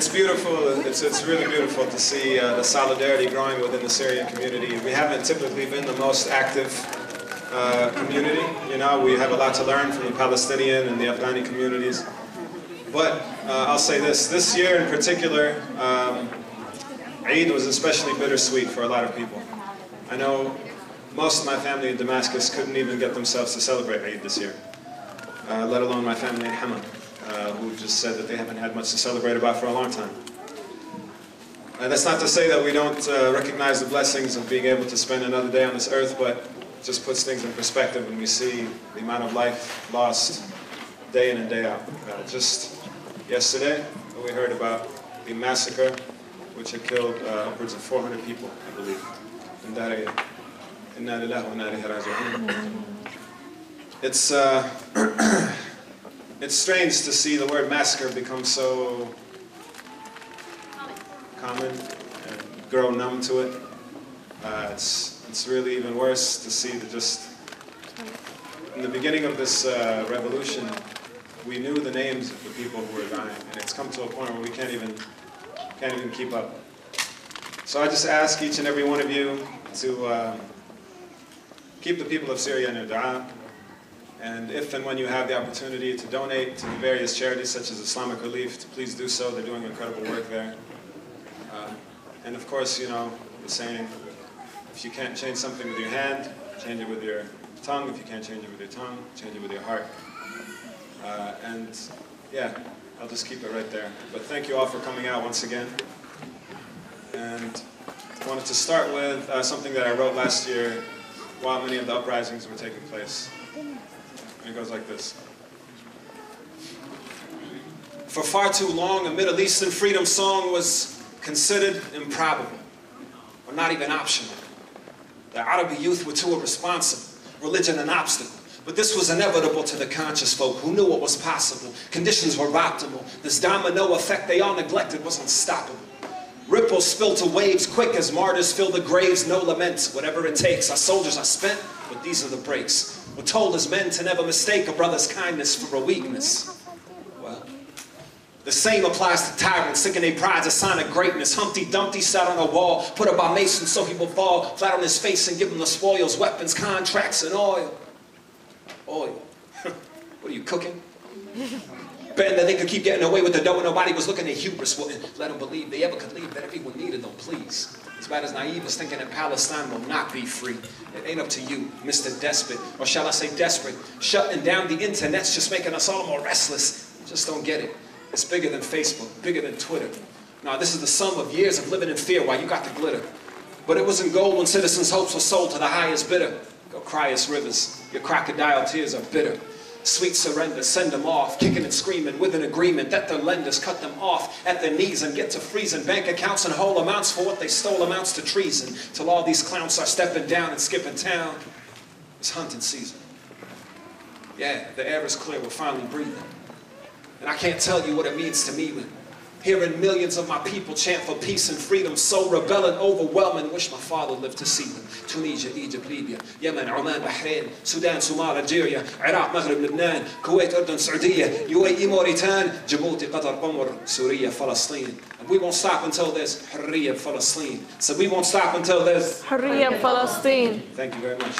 it's beautiful. It's really beautiful to see the solidarity growing within the Syrian community. We haven't typically been the most active community. You know, we have a lot to learn from the Palestinian and the Afghani communities. But I'll say this year in particular, Eid was especially bittersweet for a lot of people. I know most of my family in Damascus couldn't even get themselves to celebrate Eid this year, let alone my family in Hama, who just said that they haven't had much to celebrate about for a long time. That's not to say that we don't recognize the blessings of being able to spend another day on this earth, but it just puts things in perspective when we see the amount of life lost day in and day out. Just yesterday, we heard about the massacre which had killed upwards of 400 people, I believe, in that area. It's it's strange to see the word massacre become so common and grow numb to it. It's really even worse to see that just in the beginning of this revolution, we knew the names of the people who were dying, and it's come to a point where we can't even keep up. So I just ask each and every one of you to keep the people of Syria in your dua, and if and when you have the opportunity to donate to the various charities such as Islamic Relief, to please do so. They're doing incredible work there. And of course, you know, the saying, if you can't change something with your hand, change it with your tongue. If you can't change it with your tongue, change it with your heart. And yeah, I'll just keep it right there. But thank you all for coming out once again. And I wanted to start with something that I wrote last year while many of the uprisings were taking place. And it goes like this. For far too long, a Middle Eastern freedom song was considered improbable, or not even optional. The Arabi youth were too irresponsible, religion an obstacle. But this was inevitable to the conscious folk who knew it was possible. Conditions were optimal. This domino effect they all neglected was unstoppable. Ripples spill to waves quick as martyrs fill the graves. No laments, whatever it takes. Our soldiers are spent, but these are the breaks. We're told as men to never mistake a brother's kindness for a weakness. Well, the same applies to tyrants, sick in their pride's a sign of greatness. Humpty Dumpty sat on a wall, put up by Mason so he will fall flat on his face and give him the spoils, weapons, contracts, and oil. Oil. What are you cooking? Betting that they could keep getting away with the dough and nobody was looking at hubris wouldn't let them believe they ever could leave, that everyone needed them, please. As bad as naive as thinking that Palestine will not be free. It ain't up to you, Mr. Despot, or shall I say desperate. Shutting down the internet's just making us all more restless. Just don't get it. It's bigger than Facebook, bigger than Twitter. Now this is the sum of years of living in fear while you got the glitter. But it was in gold when citizens' hopes were sold to the highest bidder. Go cry us rivers, your crocodile tears are bitter. Sweet surrender, send them off, kicking and screaming with an agreement that their lenders cut them off at their knees and get to freezing bank accounts and whole amounts for what they stole amounts to treason. Till all these clowns are stepping down and skipping town. It's hunting season. Yeah, the air is clear, we're finally breathing. And I can't tell you what it means to me when hearing millions of my people chant for peace and freedom, so rebelling, overwhelming, wish my father lived to see them. Tunisia, Egypt, Libya, Yemen, Oman, Bahrain, Sudan, Somalia, Algeria, Iraq, Maghreb, Lebanon, Kuwait, Urdun, Saudiya, UAE, Mauritania, Djibouti, Qatar, Qamar, Syria, Palestine. And we won't stop until there's Hurriya, Palestine. So we won't stop until there's Hurriya, Palestine. Thank you very much.